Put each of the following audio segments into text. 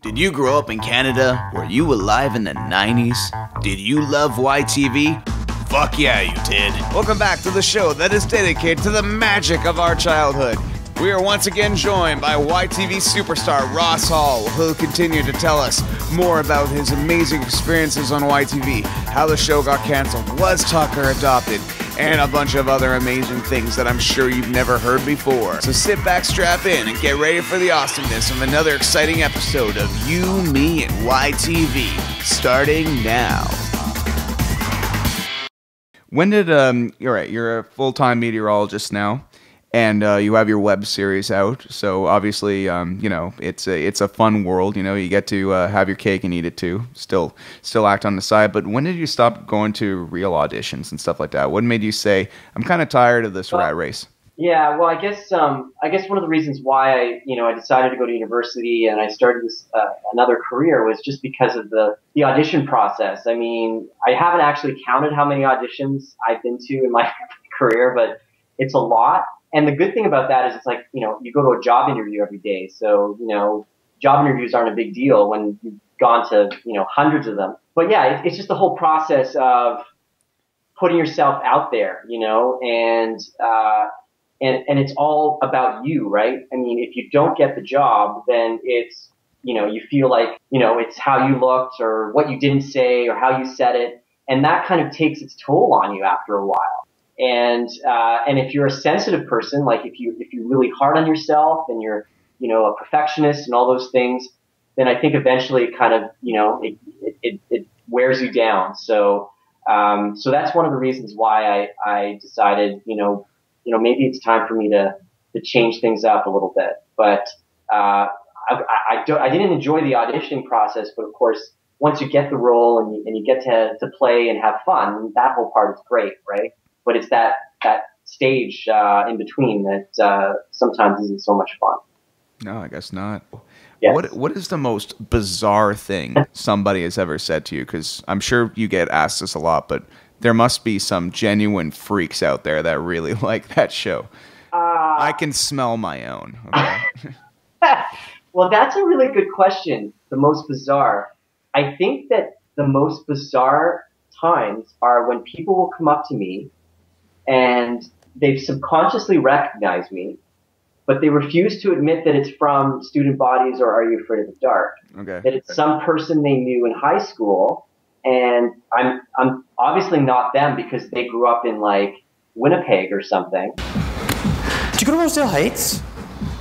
Did you grow up in Canada? Were you alive in the 90s? Did you love YTV? Fuck yeah, you did. Welcome back to the show that is dedicated to the magic of our childhood. We are once again joined by YTV superstar Ross Hall, who'll continue to tell us more about his amazing experiences on YTV, how the show got canceled, was Tucker adopted, and a bunch of other amazing things that I'm sure you've never heard before. So sit back, strap in, and get ready for the awesomeness of another exciting episode of You, Me, and YTV, starting now. When did, you're a full-time meteorologist now, and you have your web series out, so obviously, it's a fun world, you get to have your cake and eat it too, still act on the side. But when did you stop going to real auditions and stuff like that? What made you say, I'm kind of tired of this rat race? Yeah, well, I guess one of the reasons why I decided to go to university and I started this another career was just because of the audition process. I mean, I haven't actually counted how many auditions I've been to in my career, but it's a lot. And the good thing about that is it's like, you go to a job interview every day. So, job interviews aren't a big deal when you've gone to, hundreds of them. But yeah, it's just the whole process of putting yourself out there, and it's all about you, right? I mean, if you don't get the job, then it's, you feel like, it's how you looked or what you didn't say or how you said it. And that kind of takes its toll on you after a while. And if you're a sensitive person, like if you're really hard on yourself and you're, a perfectionist and all those things, then I think eventually it kind of, it wears you down. So that's one of the reasons why I decided, maybe it's time for me to change things up a little bit. But, I didn't enjoy the auditioning process, but of course, once you get the role and you get to play and have fun, that whole part is great, right? But it's that stage in between that sometimes isn't so much fun. No, I guess not. Yes. What is the most bizarre thing somebody has ever said to you? Because I'm sure you get asked this a lot, but there must be some genuine freaks out there that really like that show. I can smell my own. Okay? Well, that's a really good question. The most bizarre. I think that the most bizarre times are when people will come up to me and they've subconsciously recognized me, but they refuse to admit that it's from Student Bodies or Are You Afraid of the Dark? Okay. That it's some person they knew in high school, and I'm obviously not them because they grew up in like Winnipeg or something. Did you go to Rosedale Heights?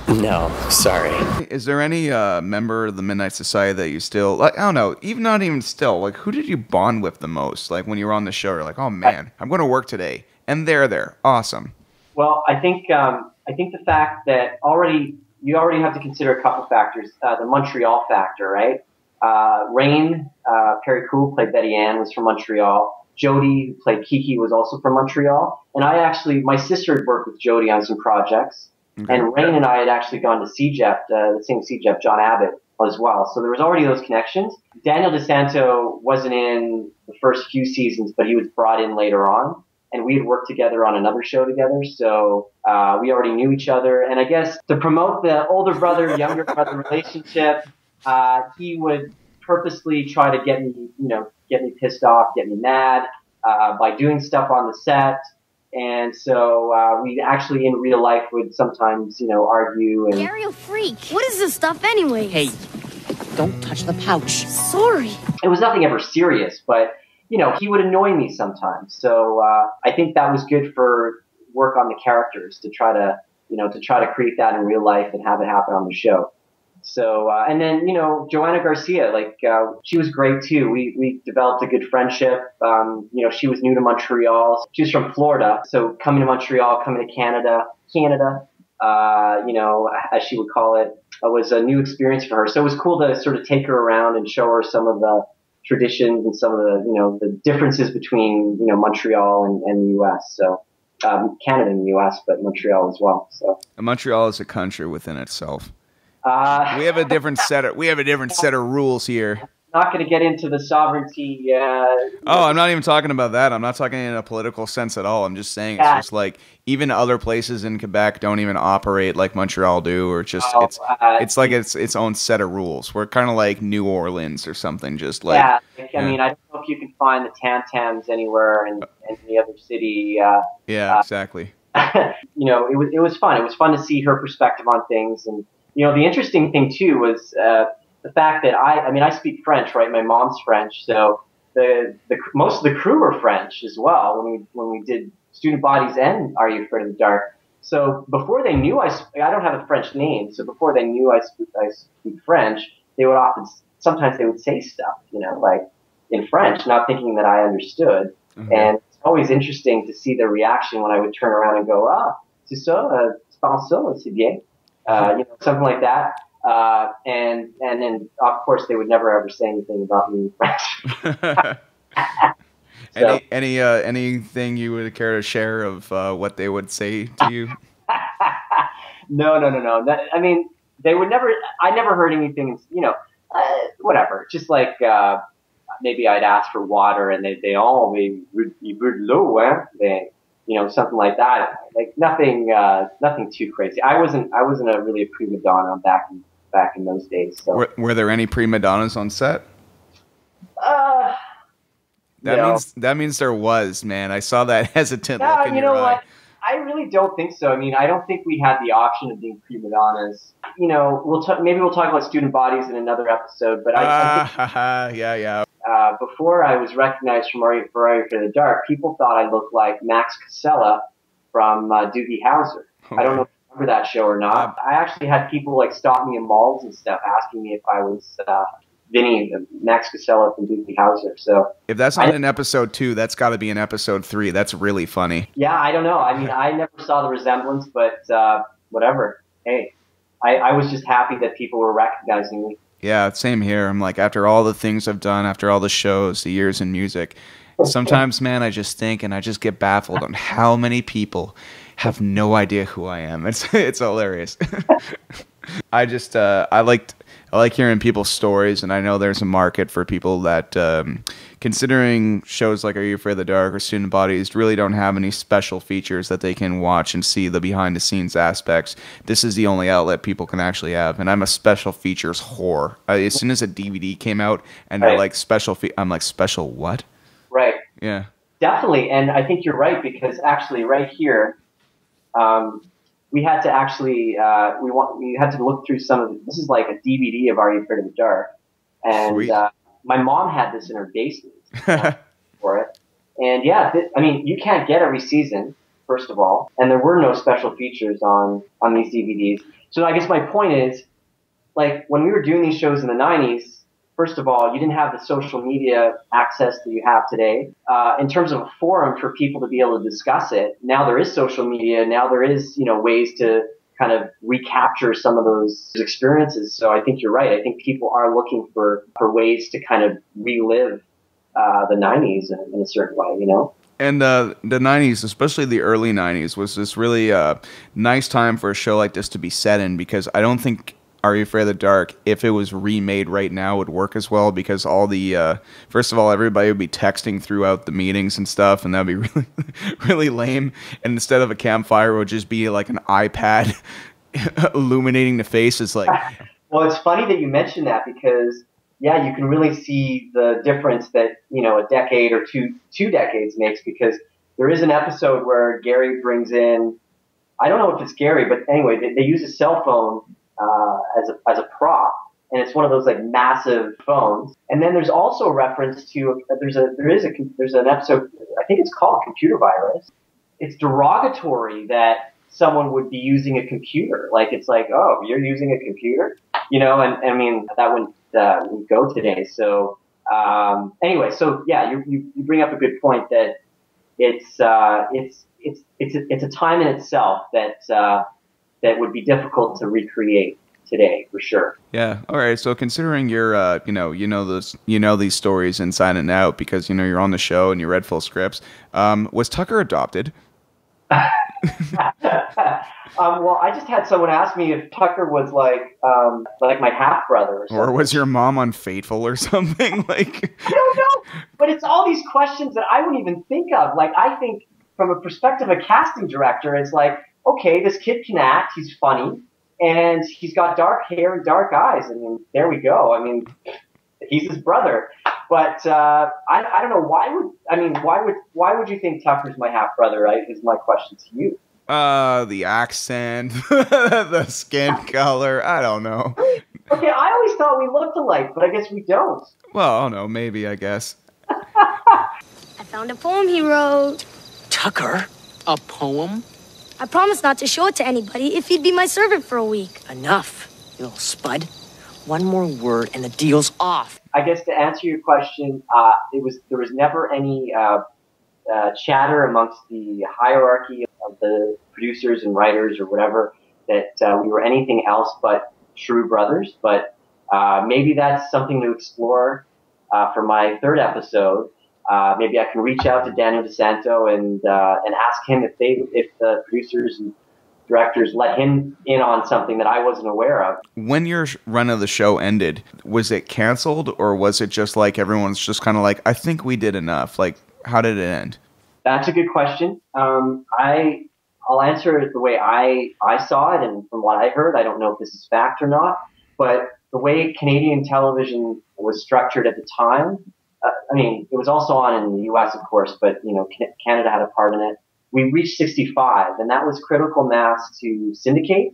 No, sorry. Is there any member of the Midnight Society that you still, like, I don't know, not even still, like, who did you bond with the most? Like, when you were on the show, you're like, oh man, I'm going to work today. And they're there. Awesome. Well, I think the fact that you already have to consider a couple factors. The Montreal factor, right? Rain, Perry Cool played Betty Ann, was from Montreal. Jody, who played Kiki, was also from Montreal. And my sister had worked with Jody on some projects. Okay. And Rain and I had actually gone to CJEP, the same CJEP, John Abbott, as well. So there was already those connections. Daniel DeSanto wasn't in the first few seasons, but he was brought in later on. And we had worked together on another show together, so we already knew each other. And I guess to promote the older brother, younger brother relationship, he would purposely try to get me pissed off, get me mad by doing stuff on the set. And so we actually in real life would sometimes, argue. And Aerial freak. What is this stuff anyway? Hey, don't touch the pouch. Sorry. It was nothing ever serious, but he would annoy me sometimes. So I think that was good for work on the characters to try to create that in real life and have it happen on the show. So and then Joanna Garcia, she was great too. We developed a good friendship. She was new to Montreal. She was from Florida, so coming to Montreal, coming to Canada, as she would call it, was a new experience for her. So it was cool to sort of take her around and show her some of the traditions and some of the the differences between Montreal and the U.S. So Canada and the U.S., but Montreal as well. So and Montreal is a country within itself. We have a different set of rules here. not going to get into the sovereignty. Oh, I'm not even talking about that. I'm not talking in a political sense at all. I'm just saying it's just like even other places in Quebec don't even operate like Montreal do, or just it's like its own set of rules. We're kind of like New Orleans or something. Just like I mean, I don't know if you can find the tam-tams anywhere in any other city. Exactly. You know, it was fun. It was fun to see her perspective on things, and you know, the interesting thing too was the fact that I speak French, right? My mom's French, so the most of the crew were French as well when we did Student Bodies and Are You Afraid of the Dark. So before they knew I don't have a French name, so before they knew I speak French, they would sometimes they would say stuff, you know, like in French, not thinking that I understood. Mm-hmm. And it's always interesting to see their reaction when I would turn around and go, c'est ça, tu penses ça, c'est bien, you know, something like that. And then of course they would never ever say anything about me in French. So. Anything you would care to share of what they would say to you? No. I mean, they would never. I never heard anything. You know, whatever. Just like maybe I'd ask for water, and they all maybe low, you know, something like that. Like nothing too crazy. I wasn't really a prima donna back in those days. So were there any prima donnas on set? That means there was, man. I saw that hesitant look in your eye. What? I really don't think so. I mean, I don't think we had the option of being prima donnas. You know, maybe we'll talk about Student Bodies in another episode. But I think, yeah. Before I was recognized for Are You Afraid of the Dark, people thought I looked like Max Casella from Doogie Howser. Okay. I don't know if you remember that show or not. I actually had people like stop me in malls and stuff, asking me if I was Vinny, Max Casella from Doogie Howser. So if that's not in episode 2, that's got to be in episode 3. That's really funny. Yeah, I don't know. I mean, I never saw the resemblance, but whatever. Hey, I was just happy that people were recognizing me. Yeah, same here. I'm like, after all the things I've done, after all the shows, the years in music, sometimes, man, I just think and I just get baffled on how many people have no idea who I am. It's hilarious. I like hearing people's stories, and I know there's a market for people that, considering shows like Are You Afraid of the Dark or Student Bodies really don't have any special features that they can watch and see the behind-the-scenes aspects. This is the only outlet people can actually have, and I'm a special features whore. As soon as a DVD came out and they're like I'm like, special what? Right. Yeah. Definitely, and I think you're right, because actually right here, we had to actually we had to look through some of this is like a DVD of Are You Afraid of the Dark, and my mom had this in her basement for it, and I mean, you can't get every season, first of all, and there were no special features on these DVDs. So I guess my point is, like, when we were doing these shows in the 90s, first of all, you didn't have the social media access that you have today. In terms of a forum for people to be able to discuss it, now there is social media. Now there is, you know, ways to kind of recapture some of those experiences. So I think you're right. I think people are looking for ways to kind of relive the 90s in a certain way, you know? And the 90s, especially the early 90s, was this really nice time for a show like this to be set in, because I don't think Are You Afraid of the Dark, if it was remade right now, would work as well, because all the first of all, everybody would be texting throughout the meetings and stuff, and that'd be really really lame. And instead of a campfire, it would just be like an iPad illuminating the faces. Like, well, it's funny that you mentioned that, because yeah, you can really see the difference that, you know, a decade or two decades makes, because there is an episode where Gary brings in, I don't know if it's Gary, but anyway, they use a cell phone as a prop, and it's one of those like massive phones. And then there's also a reference to there's an episode, I think it's called Computer Virus. It's derogatory that someone would be using a computer. Like, it's like, oh, you're using a computer, you know? And I mean, that wouldn't go today. So anyway, so yeah, you bring up a good point that it's a time in itself that would be difficult to recreate today, for sure. Yeah. All right. So considering you're, you know these stories inside and out, because, you know, you're on the show and you read full scripts. Was Tucker adopted? Well, I just had someone ask me if Tucker was like my half brother or something. Or was your mom unfaithful or something? Like, I don't know, but it's all these questions that I wouldn't even think of. Like, I think from a perspective of a casting director, it's like, okay, this kid can act, he's funny, and he's got dark hair and dark eyes. I mean, there we go. I mean, he's his brother. But I don't know, why would you think Tucker's my half brother? Right? Is my question to you. The accent, the skin color. I don't know. Okay, I always thought we looked alike, but I guess we don't. Well, I don't know. Maybe, I guess. I found a poem he wrote. Tucker? A poem? I promised not to show it to anybody if he'd be my servant for a week. Enough, you little spud. One more word and the deal's off. I guess to answer your question, there was never any chatter amongst the hierarchy of the producers and writers or whatever that we were anything else but true brothers. But maybe that's something to explore for my third episode. Maybe I can reach out to Daniel DeSanto and ask him if the producers and directors let him in on something that I wasn't aware of. When your run of the show ended, was it canceled, or was it just like everyone's just kind of like, I think we did enough? Like, how did it end? That's a good question. I'll answer it the way I saw it, and from what I heard, I don't know if this is fact or not, but the way Canadian television was structured at the time, I mean, it was also on in the U.S., of course, but, you know, Canada had a part in it. We reached 65, and that was critical mass to syndicate.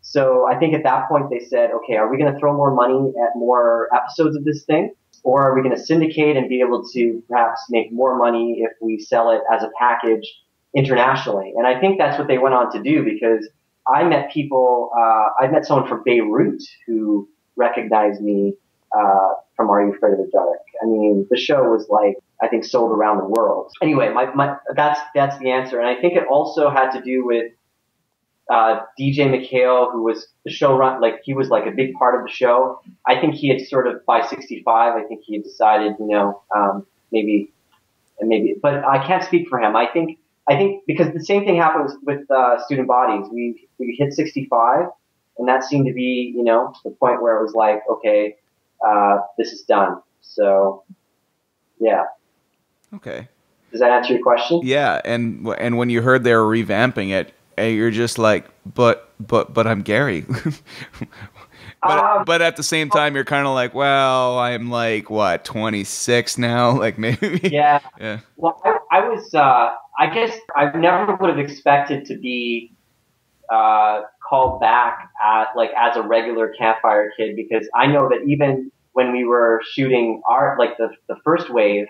So I think at that point they said, okay, are we going to throw more money at more episodes of this thing? Or are we going to syndicate and be able to perhaps make more money if we sell it as a package internationally? And I think that's what they went on to do, because I met someone from Beirut who recognized me from Are You Afraid of the Dark? I mean, the show was like, I think, sold around the world. Anyway, that's the answer. And I think it also had to do with DJ McHale, who was the showrunner, like he was like a big part of the show. I think he had sort of, by 65, I think he had decided, you know, maybe, but I can't speak for him. I think because the same thing happened with Student Bodies. We hit 65, and that seemed to be, you know, to the point where it was like, okay, this is done. So, yeah. Okay. Does that answer your question? Yeah, and when you heard they were revamping it, you're just like, but I'm Gary. but at the same time, you're kind of like, well, I'm like, what, 26 now? Like, maybe. Yeah. Yeah. Well, I was, I guess I never would have expected to be called back as a regular Campfire Kid, because I know that even when we were shooting the first wave,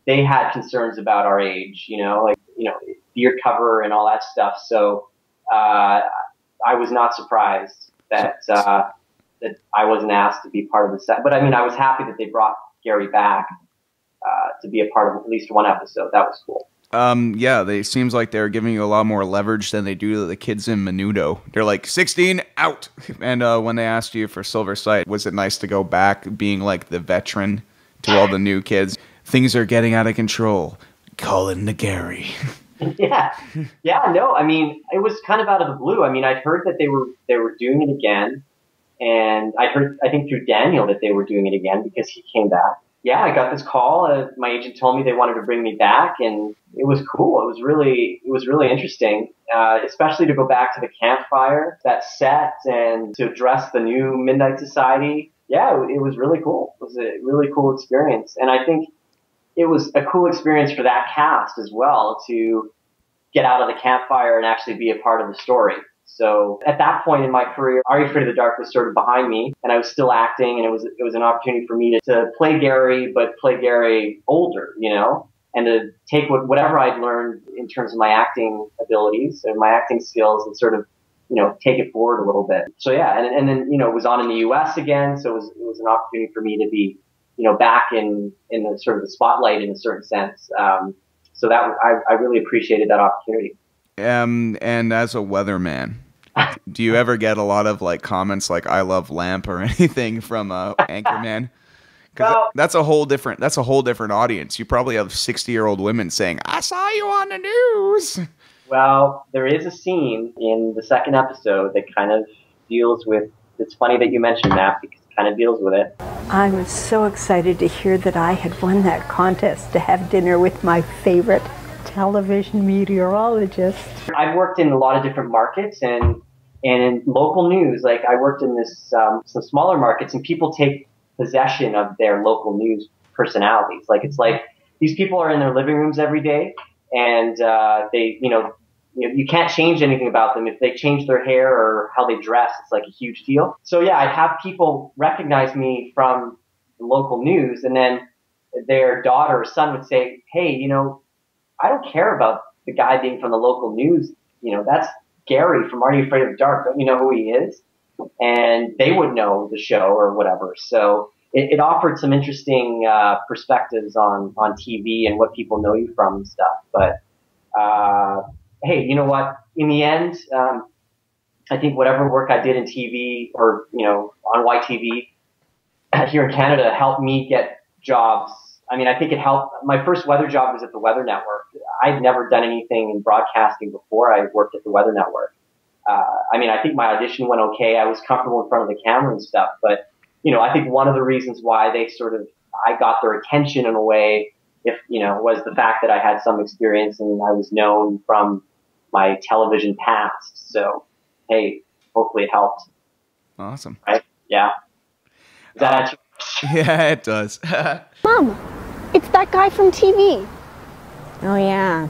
they had concerns about our age, you know, like, you know, beard cover and all that stuff. So, I was not surprised that I wasn't asked to be part of the set. But I mean, I was happy that they brought Gary back, to be a part of at least one episode. That was cool. Yeah, they seems like they're giving you a lot more leverage than they do to the kids in Menudo. They're like, 16, out! And when they asked you for Silver Sight, was it nice to go back being like the veteran to all the new kids? Things are getting out of control. Call in the Gary. Yeah. No, I mean, it was kind of out of the blue. I mean, I'd heard that they were doing it again, and I think through Daniel that they were doing it again because he came back. Yeah, I got this call. My agent told me they wanted to bring me back, and it was cool. It was really interesting, especially to go back to the campfire, that set, and to address the new Midnight Society. Yeah, it was really cool. It was a really cool experience, and I think it was a cool experience for that cast as well to get out of the campfire and actually be a part of the story. So at that point in my career, Are You Afraid of the Dark was sort of behind me, and I was still acting, and it was an opportunity for me to play Gary, but play Gary older, you know, and to take whatever I'd learned in terms of my acting abilities and my acting skills and sort of, you know, take it forward a little bit. So yeah, and then, you know, it was on in the US again, so it was an opportunity for me to be, you know, back in the sort of the spotlight in a certain sense. So that I really appreciated that opportunity. And as a weatherman, do you ever get a lot of like comments like "I love lamp" or anything from Anchorman? Because that's a whole different audience. You probably have 60-year-old women saying, "I saw you on the news." Well, there is a scene in the second episode that kind of deals with. It's funny that you mentioned that because it kind of deals with it. I was so excited to hear that I had won that contest to have dinner with my favorite television meteorologist. I've worked in a lot of different markets and in local news. Like I worked in this some smaller markets, and people take possession of their local news personalities. Like it's like these people are in their living rooms every day, and they, you can't change anything about them. If they change their hair or how they dress, it's like a huge deal. So yeah, I'd have people recognize me from the local news, and then their daughter or son would say, "Hey, I don't care about the guy being from the local news. That's Gary from Are You Afraid of the Dark? Don't you know who he is?" And they would know the show or whatever. So it offered some interesting perspectives on TV and what people know you from and stuff. But hey, you know what? In the end, I think whatever work I did in TV or on YTV here in Canada helped me get jobs. I mean, I think it helped. My first weather job was at the Weather Network. I'd never done anything in broadcasting before I worked at the Weather Network. I mean, I think my audition went okay. I was comfortable in front of the camera and stuff. But, I think one of the reasons why I got their attention in a way, was the fact that I had some experience and I was known from my television past. So, hey, hopefully it helped. Awesome. Right? Yeah. Is that answer? Yeah, it does. Mom, it's that guy from TV. Oh, yeah.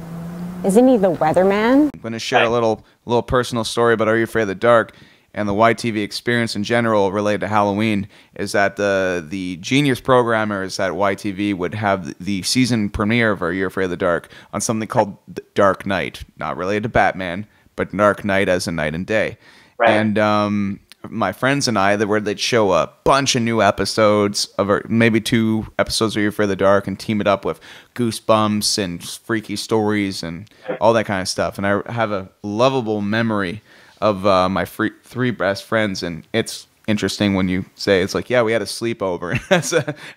Isn't he the weatherman? I'm going to share a little personal story about Are You Afraid of the Dark and the YTV experience in general related to Halloween. Is that the genius programmers at YTV would have the season premiere of Are You Afraid of the Dark on something called Dark Night, not related to Batman, but Dark Night as in night and day. Right. And my friends and I, they'd show a bunch of new episodes of, maybe 2 episodes of Are You Afraid of the Dark, and team it up with Goosebumps and Freaky Stories and all that kind of stuff. And I have a lovable memory of my 3 best friends, and it's interesting when you say it's like, yeah, we had a sleepover.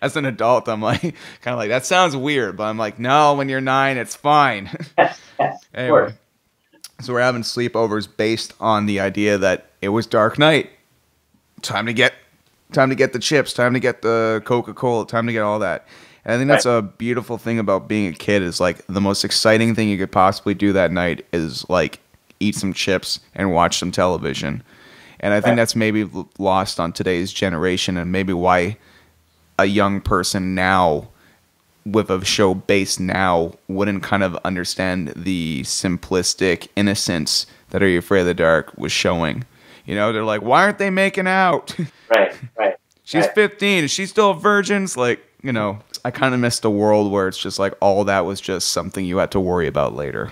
As an adult, I'm like, kind of like, that sounds weird, but I'm like, no, when you're 9, it's fine. Yes, anyway, so we're having sleepovers based on the idea that it was Dark Night. Time to get the chips, time to get the Coca-Cola, time to get all that. And I think that's a beautiful thing about being a kid, is like the most exciting thing you could possibly do that night is like eat some chips and watch some television. And I think that's maybe lost on today's generation, and maybe why a young person now with a show based now wouldn't kind of understand the simplistic innocence that Are You Afraid of the Dark was showing. They're like, why aren't they making out? Right. She's 15. Is she still a virgin? It's like, I kind of missed a world where it's just like all that was just something you had to worry about later.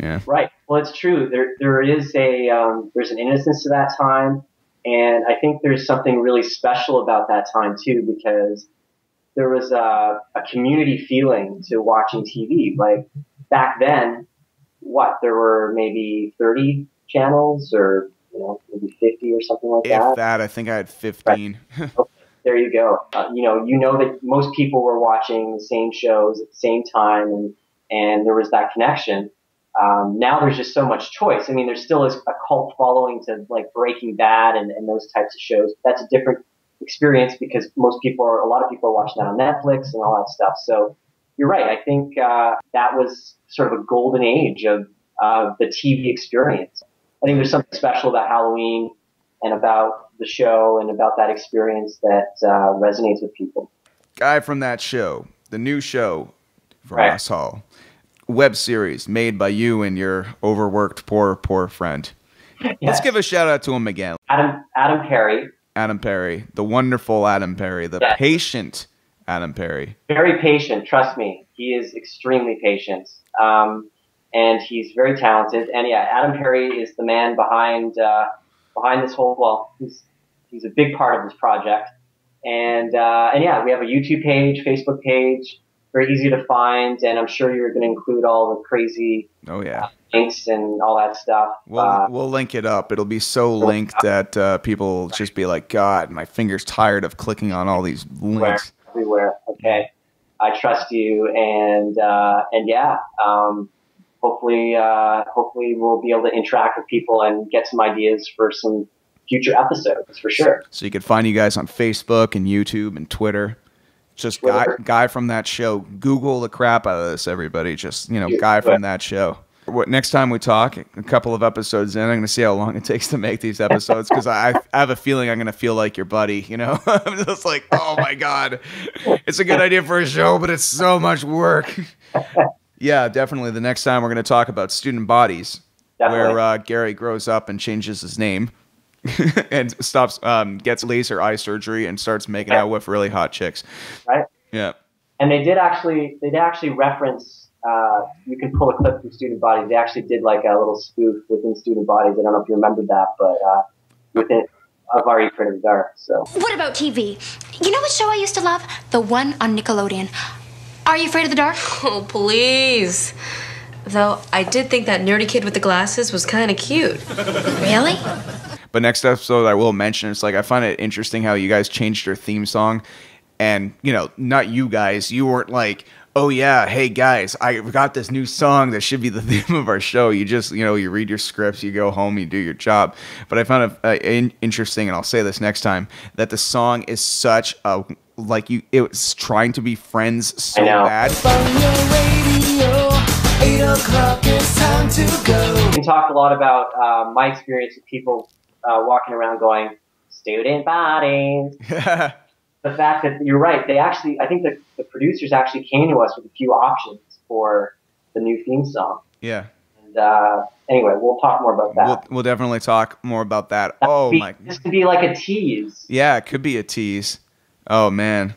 Yeah. Right. Well, it's true. There is there's an innocence to that time. And I think there's something really special about that time too, because there was a community feeling to watching TV. Like back then, there were maybe 30 channels or maybe 50 or something like that. If that, I think I had 15. Right. Okay, there you go. That most people were watching the same shows at the same time, and there was that connection. Now there's just so much choice. I mean, there still is a cult following to like Breaking Bad and those types of shows. That's a different experience because a lot of people are watching that on Netflix and all that stuff. So you're right. I think that was sort of a golden age of the TV experience. I think there's something special about Halloween and about the show and about that experience that resonates with people. Guy from that show, the new show from Ross Hall, web series made by you and your overworked poor friend. Yes. Let's give a shout out to him again. Adam Perry. Adam Perry, the wonderful Adam Perry, the patient Adam Perry. Very patient, trust me. He is extremely patient. And he's very talented. And yeah, Adam Perry is the man behind this whole, well, he's a big part of this project. And yeah, we have a YouTube page, Facebook page, very easy to find. And I'm sure you're going to include all the crazy links and all that stuff. We'll link it up. It'll be so linked that people will just be like, God, my finger's tired of clicking on all these links. Everywhere. Okay. I trust you. And yeah, hopefully we'll be able to interact with people and get some ideas for some future episodes for sure. So you can find you guys on Facebook and YouTube and Twitter. Just guy from that show. Google the crap out of this, everybody. Just, guy from that show. Next time we talk, a couple of episodes in, I'm going to see how long it takes to make these episodes, because I have a feeling I'm going to feel like your buddy, I'm just like, oh my God, it's a good idea for a show, but it's so much work. Yeah, definitely. The next time we're going to talk about student bodies, where Gary grows up and changes his name and gets laser eye surgery and starts making out with really hot chicks. Right. Yeah. And they did actually reference, you can pull a clip from Student Bodies. They actually did like a little spoof within Student Bodies. I don't know if you remembered that, but within of R.E. Pretty Dark. So. What about TV? You know what show I used to love? The one on Nickelodeon. Are You Afraid of the Dark? Oh, please. Though I did think that nerdy kid with the glasses was kind of cute. Really? But next episode I will mention, it's like I find it interesting how you guys changed your theme song. And, not you guys. You weren't like, oh yeah, hey guys, I got this new song that should be the theme of our show. You just, you read your scripts, you go home, you do your job. But I found it interesting, and I'll say this next time, that the song is such a, it was trying to be Friends so bad. We can talk a lot about my experience with people walking around going, student bodies. The fact that you're right, I think the producers actually came to us with a few options for the new theme song. Yeah. And anyway, we'll talk more about that. We'll definitely talk more about that. This could be like a tease. Yeah, it could be a tease. Oh man.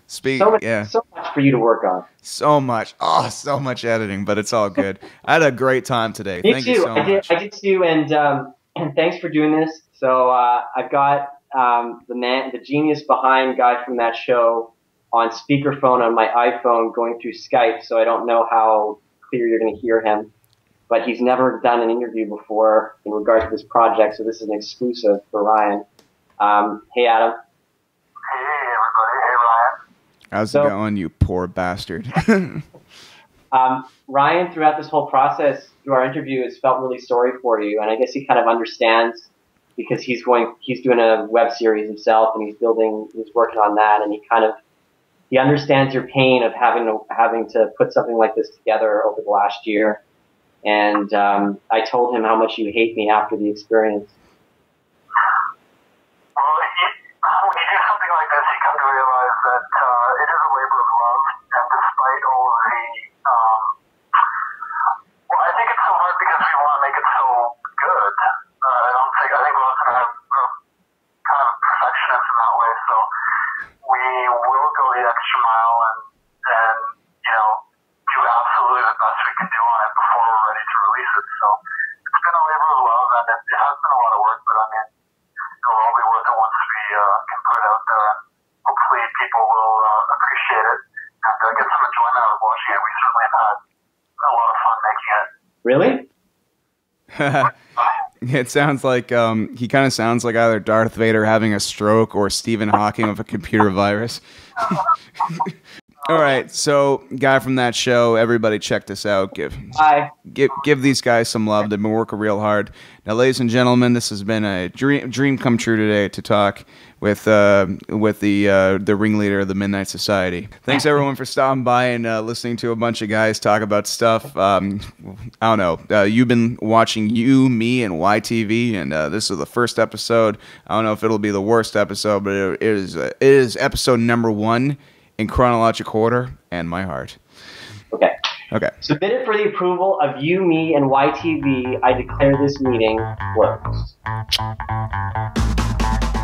So much for you to work on. So much. Oh, so much editing, but it's all good. I had a great time today. Thank you so much. I did too, and thanks for doing this. So I've got the genius behind Guy from that show on speakerphone on my iPhone going through Skype, so I don't know how clear you're going to hear him. But he's never done an interview before in regard to this project, so this is an exclusive for Ryan. Hey, Adam. Hey, everybody. Hey, Ryan. How's it going, you poor bastard? Ryan, throughout this whole process, through our interview, has felt really sorry for you, and I guess he kind of understands, because he's doing a web series himself, and he's working on that, and he understands your pain of having to put something like this together over the last year. And I told him how much you hate me after the experience. Well, when you do something like this, you come to realize that it is a labor of love, and despite all of the, I think it's so hard because we want to make it so good. I think Ross and I are kind of perfectionists in that way, so we will go the extra mile and do absolutely the best we can do on it before we're ready to release it. So it's been a labor of love, and it has been a lot of work, but I mean, it'll all be worth it once we can put it out there, and hopefully people will appreciate it and get some enjoyment out of watching it. We certainly have had a lot of fun making it. Really? It sounds like he kind of sounds like either Darth Vader having a stroke or Stephen Hawking with a computer virus. All right, so Guy from that show, everybody check this out. Give these guys some love. They've been working real hard. Now, ladies and gentlemen, this has been a dream come true today to talk with the ringleader of the Midnight Society. Thanks everyone for stopping by and listening to a bunch of guys talk about stuff. I don't know. You've been watching You, Me, and YTV, and this is the first episode. I don't know if it'll be the worst episode, but it is episode number 1 in chronological order, and my heart. Okay. Submitted for the approval of You, Me, and YTV, I declare this meeting closed.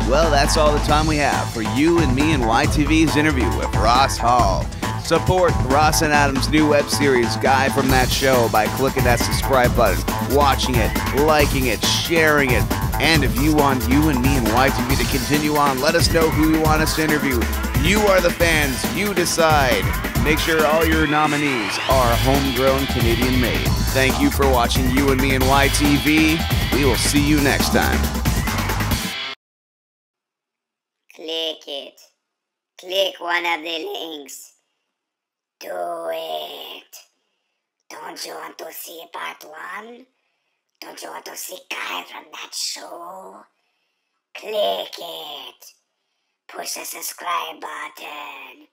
Well, that's all the time we have for You and Me and YTV's interview with Ross Hall. Support Ross and Adam's new web series, Guy from That Show, by clicking that subscribe button, watching it, liking it, sharing it. And if you want You and Me and YTV to continue on, let us know who you want us to interview. You are the fans. You decide. Make sure all your nominees are homegrown Canadian made. Thank you for watching You and Me and YTV. We will see you next time. Click it. Click one of the links. Do it. Don't you want to see part 1? Don't you want to see Kai from that show? Click it. Push the subscribe button.